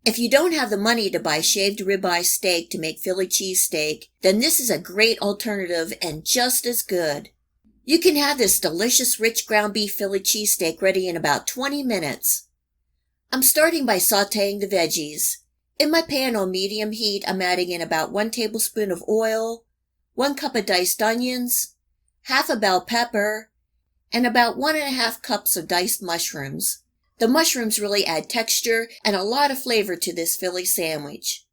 If you don't have the money to buy shaved ribeye steak to make Philly cheesesteak, then this is a great alternative and just as good. You can have this delicious rich ground beef Philly cheesesteak ready in about 20 minutes. I'm starting by sautéing the veggies. In my pan on medium heat, I'm adding in about 1 tablespoon of oil, 1 cup of diced onions, half a bell pepper, and about 1½ cups of diced mushrooms. The mushrooms really add texture and a lot of flavor to this Philly sandwich.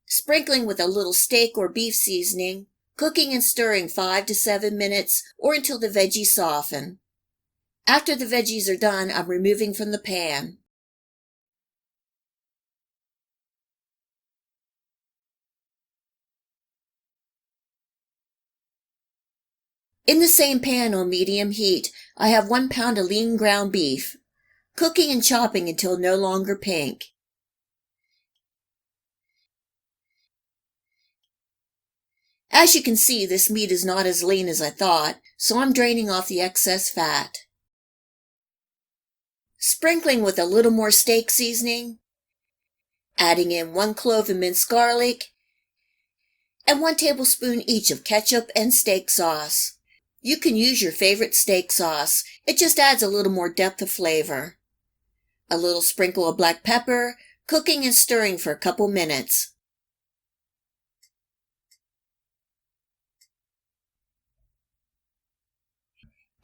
Sprinkling with a little steak or beef seasoning, cooking and stirring 5 to 7 minutes or until the veggies soften. After the veggies are done, I'm removing from the pan. In the same pan on medium heat, I have 1 pound of lean ground beef, cooking and chopping until no longer pink. As you can see, this meat is not as lean as I thought, so I'm draining off the excess fat. Sprinkling with a little more steak seasoning, adding in 1 clove of minced garlic, and 1 tablespoon each of ketchup and steak sauce. You can use your favorite steak sauce. It just adds a little more depth of flavor. A little sprinkle of black pepper, cooking and stirring for a couple minutes.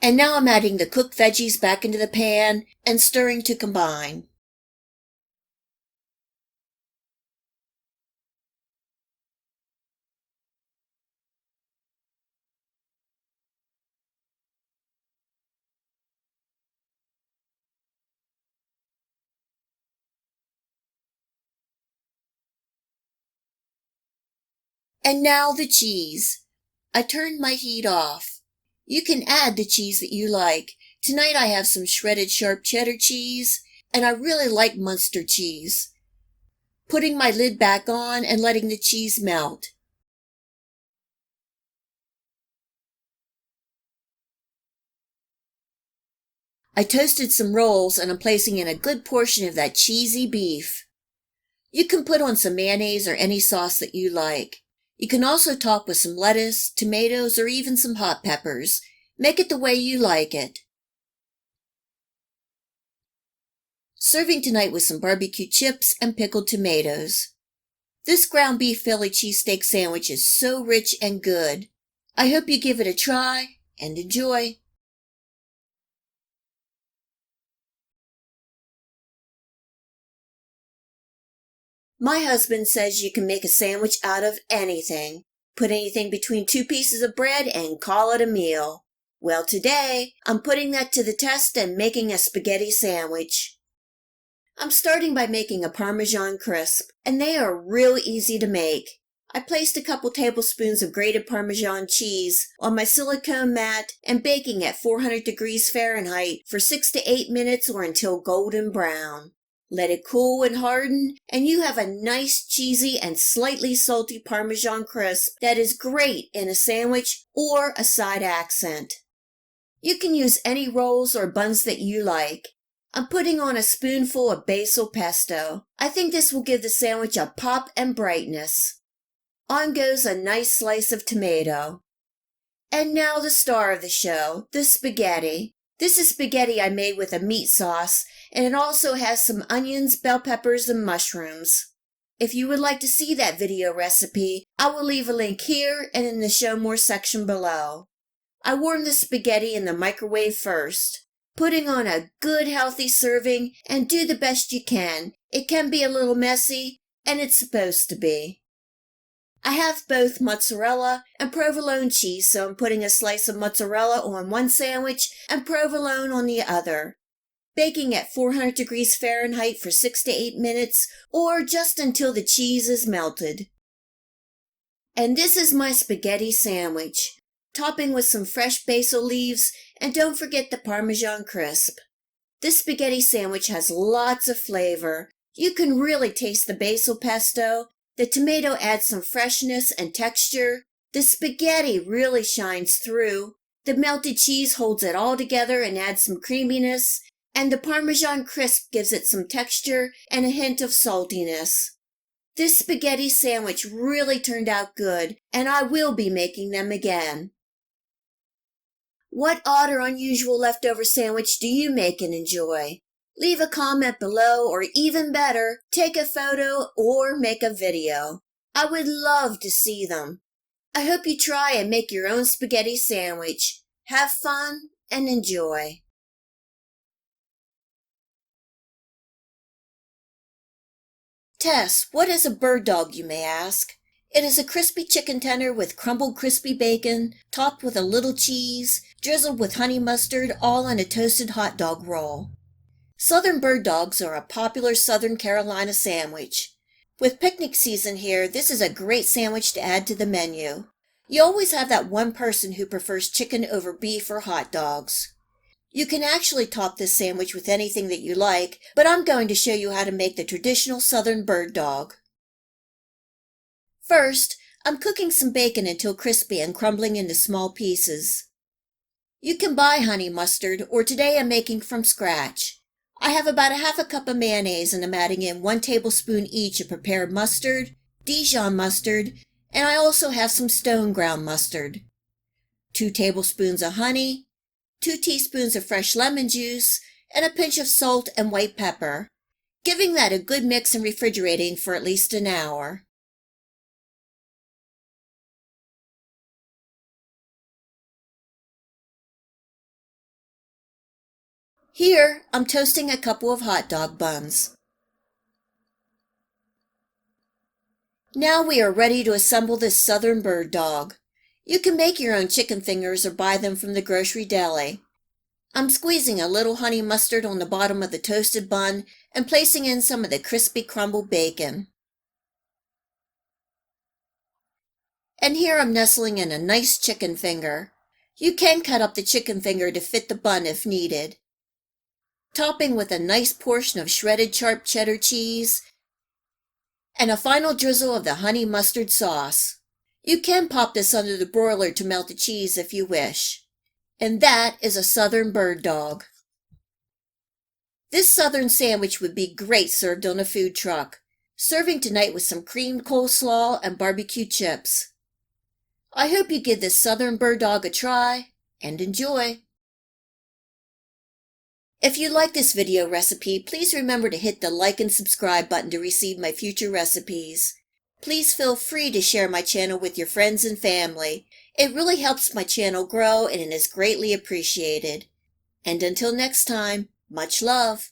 And now I'm adding the cooked veggies back into the pan and stirring to combine. And now the cheese. I turned my heat off. You can add the cheese that you like. Tonight I have some shredded sharp cheddar cheese, and I really like Munster cheese. Putting my lid back on and letting the cheese melt. I toasted some rolls and I'm placing in a good portion of that cheesy beef. You can put on some mayonnaise or any sauce that you like. You can also top with some lettuce, tomatoes, or even some hot peppers. Make it the way you like it. Serving tonight with some barbecue chips and pickled tomatoes. This ground beef Philly cheesesteak sandwich is so rich and good. I hope you give it a try and enjoy. My husband says you can make a sandwich out of anything. Put anything between 2 pieces of bread and call it a meal. Well, today, I'm putting that to the test and making a spaghetti sandwich. I'm starting by making a Parmesan crisp, and they are real easy to make. I placed a couple tablespoons of grated Parmesan cheese on my silicone mat and baking at 400 degrees Fahrenheit for 6 to 8 minutes or until golden brown. Let it cool and harden, and you have a nice cheesy and slightly salty Parmesan crisp that is great in a sandwich or a side accent. You can use any rolls or buns that you like. I'm putting on a spoonful of Basil Pesto. I think this will give the sandwich a pop and brightness. On goes a nice slice of tomato. And now the star of the show, the spaghetti. This is spaghetti I made with a meat sauce, and it also has some onions, bell peppers, and mushrooms. If you would like to see that video recipe, I will leave a link here and in the Show More section below. I warm the spaghetti in the microwave first. Putting on a good healthy serving and do the best you can. It can be a little messy, and it's supposed to be. I have both mozzarella and provolone cheese, so I'm putting a slice of mozzarella on one sandwich and provolone on the other. Baking at 400 degrees Fahrenheit for 6 to 8 minutes or just until the cheese is melted. And this is my spaghetti sandwich, topping with some fresh basil leaves, and don't forget the Parmesan crisp. This spaghetti sandwich has lots of flavor. You can really taste the basil pesto. The tomato adds some freshness and texture. The spaghetti really shines through. The melted cheese holds it all together and adds some creaminess. and the Parmesan crisp gives it some texture and a hint of saltiness. This spaghetti sandwich really turned out good, and I will be making them again. What odd or unusual leftover sandwich do you make and enjoy? Leave a comment below, or even better, take a photo or make a video. I would love to see them. I hope you try and make your own spaghetti sandwich. Have fun and enjoy. Tess, what is a bird dog, you may ask? It is a crispy chicken tender with crumbled crispy bacon, topped with a little cheese, drizzled with honey mustard, all on a toasted hot dog roll. Southern bird dogs are a popular Southern Carolina sandwich. With picnic season here, this is a great sandwich to add to the menu. You always have that one person who prefers chicken over beef or hot dogs. You can actually top this sandwich with anything that you like, but I'm going to show you how to make the traditional Southern bird dog. First, I'm cooking some bacon until crispy and crumbling into small pieces. You can buy honey mustard, or today I'm making from scratch. I have about a half a cup of mayonnaise, and I'm adding in 1 tablespoon each of prepared mustard, Dijon mustard, and I also have some stone ground mustard. 2 tablespoons of honey, 2 teaspoons of fresh lemon juice, and a pinch of salt and white pepper, giving that a good mix and refrigerating for at least an hour. Here, I'm toasting a couple of hot dog buns. Now we are ready to assemble this Southern bird dog. You can make your own chicken fingers or buy them from the grocery deli. I'm squeezing a little honey mustard on the bottom of the toasted bun and placing in some of the crispy crumbled bacon. And here I'm nestling in a nice chicken finger. You can cut up the chicken finger to fit the bun if needed. Topping with a nice portion of shredded sharp cheddar cheese and a final drizzle of the honey mustard sauce. You can pop this under the broiler to melt the cheese if you wish. And that is a Southern bird dog. This Southern sandwich would be great served on a food truck, serving tonight with some creamed coleslaw and barbecue chips. I hope you give this Southern bird dog a try and enjoy. If you like this video recipe, please remember to hit the like and subscribe button to receive my future recipes. Please feel free to share my channel with your friends and family. It really helps my channel grow and it is greatly appreciated. And until next time, much love.